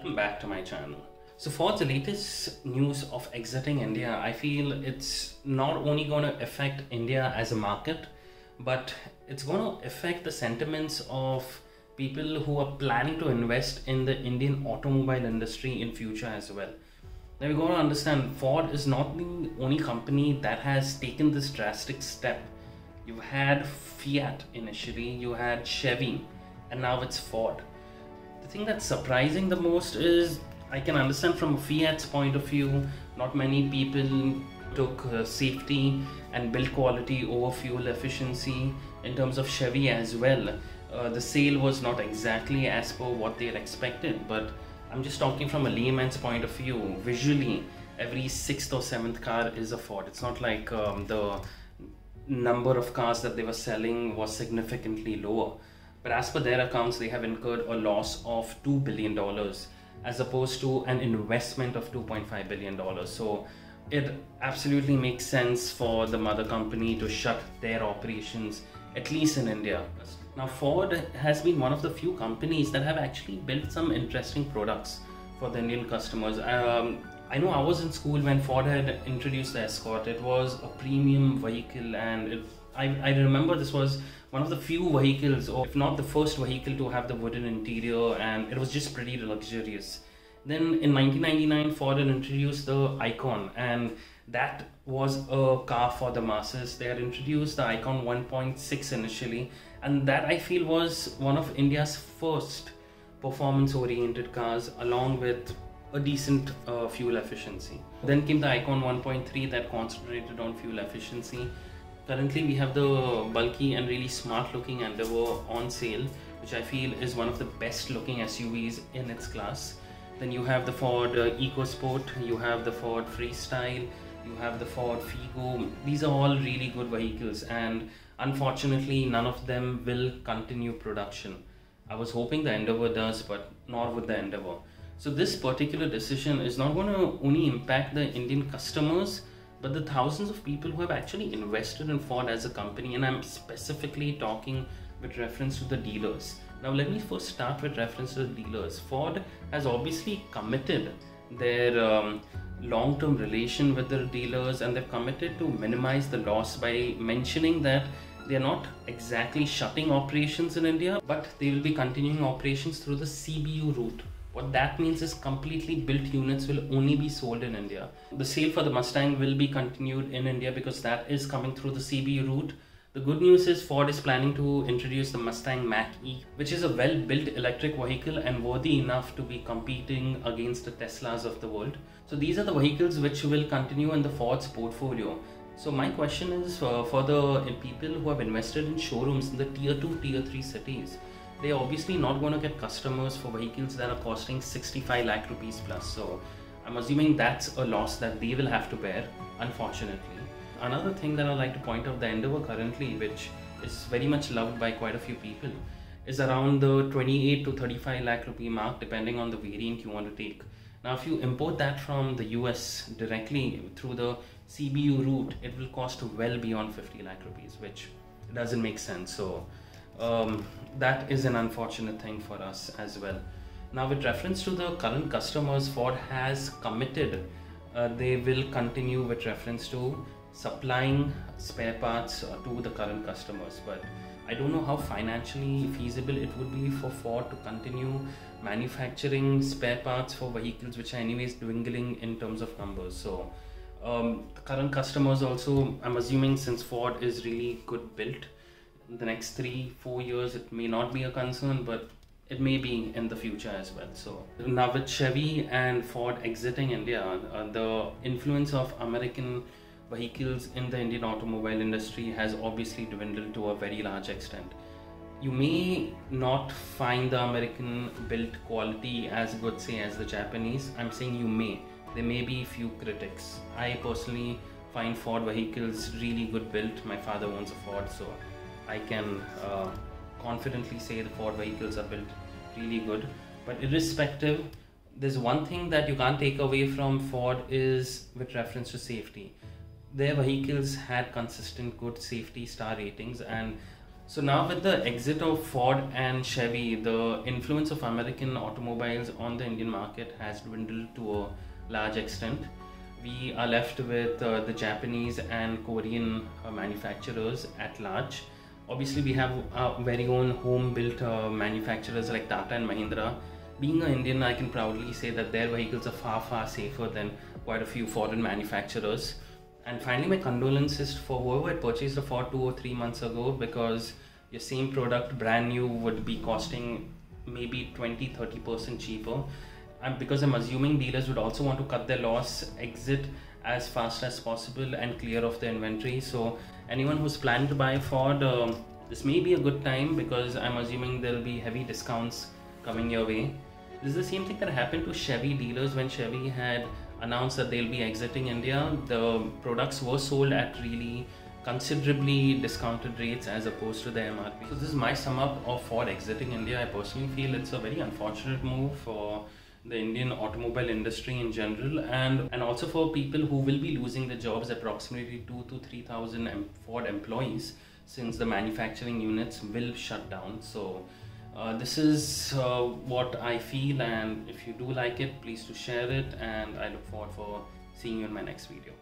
welcome back to my channel. So for the latest news of exiting India, I feel it's not only going to affect India as a market, but it's going to affect the sentiments of people who are planning to invest in the Indian automobile industry in future as well. Now we got to understand, Ford is not the only company that has taken this drastic step. You had Fiat initially, you had Chevy, and now it's Ford. The thing that's surprising the most is, I can understand from Fiat's point of view, not many people took safety and build quality over fuel efficiency. In terms of Chevy as well, the sale was not exactly as per what they had expected, but I'm just talking from a layman's point of view. Visually, every 6th or 7th car is a Ford. It's not like the number of cars that they were selling was significantly lower. But as per their accounts, they have incurred a loss of $2 billion as opposed to an investment of $2.5 billion. So it absolutely makes sense for the mother company to shut their operations, at least in India. Now, Ford has been one of the few companies that have actually built some interesting products for the Indian customers. I know I was in school when Ford had introduced the Escort. It was a premium vehicle, and I remember this was one of the few vehicles, or if not the first vehicle, to have the wooden interior, and it was just pretty luxurious. Then in 1999, Ford had introduced the Icon, and that was a car for the masses. They had introduced the Icon 1.6 initially, and that I feel was one of India's first performance-oriented cars, along with a decent fuel efficiency. Then came the Icon 1.3 that concentrated on fuel efficiency. Currently, we have the bulky and really smart looking Endeavour on sale, which I feel is one of the best looking SUVs in its class. Then you have the Ford EcoSport, you have the Ford Freestyle, you have the Ford Figo. These are all really good vehicles, and unfortunately none of them will continue production. I was hoping the Endeavour does, but not with the Endeavour. So this particular decision is not going to only impact the Indian customers, but the thousands of people who have actually invested in Ford as a company, and I'm specifically talking with reference to the dealers. Now let me first start with reference to the dealers. Ford has obviously committed their long-term relation with their dealers, and they've committed to minimize the loss by mentioning that they're not exactly shutting operations in India, but they will be continuing operations through the CBU route. What that means is completely built units will only be sold in India. The sale for the Mustang will be continued in India because that is coming through the CBU route. The good news is Ford is planning to introduce the Mustang Mach-E, which is a well-built electric vehicle and worthy enough to be competing against the Teslas of the world. So these are the vehicles which will continue in the Ford's portfolio. So my question is for the people who have invested in showrooms in the tier 2, tier 3 cities. They're obviously not going to get customers for vehicles that are costing 65 lakh rupees plus. So I'm assuming that's a loss that they will have to bear, unfortunately. Another thing that I'd like to point out, the Endeavour currently, which is very much loved by quite a few people, is around the 28 to 35 lakh rupee mark, depending on the variant you want to take. Now, if you import that from the US directly through the CBU route, it will cost well beyond 50 lakh rupees, which doesn't make sense. So that is an unfortunate thing for us as well. Now, with reference to the current customers, Ford has committed they will continue with reference to supplying spare parts to the current customers, but I don't know how financially feasible it would be for Ford to continue manufacturing spare parts for vehicles which are anyways dwindling in terms of numbers. So the current customers also, I'm assuming, since Ford is really good built, in the next 3-4 years it may not be a concern, but it may be in the future as well. So now with Chevy and Ford exiting India, the influence of American vehicles in the Indian automobile industry has obviously dwindled to a very large extent. You may not find the American built quality as good, say, as the Japanese. I'm saying you may. There may be few critics. I personally find Ford vehicles really good built. My father owns a Ford, so I can confidently say the Ford vehicles are built really good. But irrespective, there's one thing that you can't take away from Ford is with reference to safety. Their vehicles had consistent good safety star ratings, and So now with the exit of Ford and Chevy, the influence of American automobiles on the Indian market has dwindled to a large extent. We are left with the Japanese and Korean manufacturers at large. Obviously, we have our very own home-built manufacturers like Tata and Mahindra. Being an Indian, I can proudly say that their vehicles are far, far safer than quite a few foreign manufacturers. And finally, my condolences for whoever had purchased a Ford 2 or 3 months ago, because your same product, brand new, would be costing maybe 20-30% cheaper. And because I'm assuming dealers would also want to cut their loss, exit as fast as possible and clear off the inventory. So anyone who's planning to buy Ford, this may be a good time, because I'm assuming there'll be heavy discounts coming your way. This is the same thing that happened to Chevy dealers when Chevy had announced that they'll be exiting India. The products were sold at really considerably discounted rates as opposed to the MRP. So this is my sum up of Ford exiting India. I personally feel it's a very unfortunate move for the Indian automobile industry in general, and also for people who will be losing their jobs, approximately 2,000 to 3,000 Ford employees, since the manufacturing units will shut down. So this is what I feel, and if you do like it, please do share it, and I look forward for seeing you in my next video.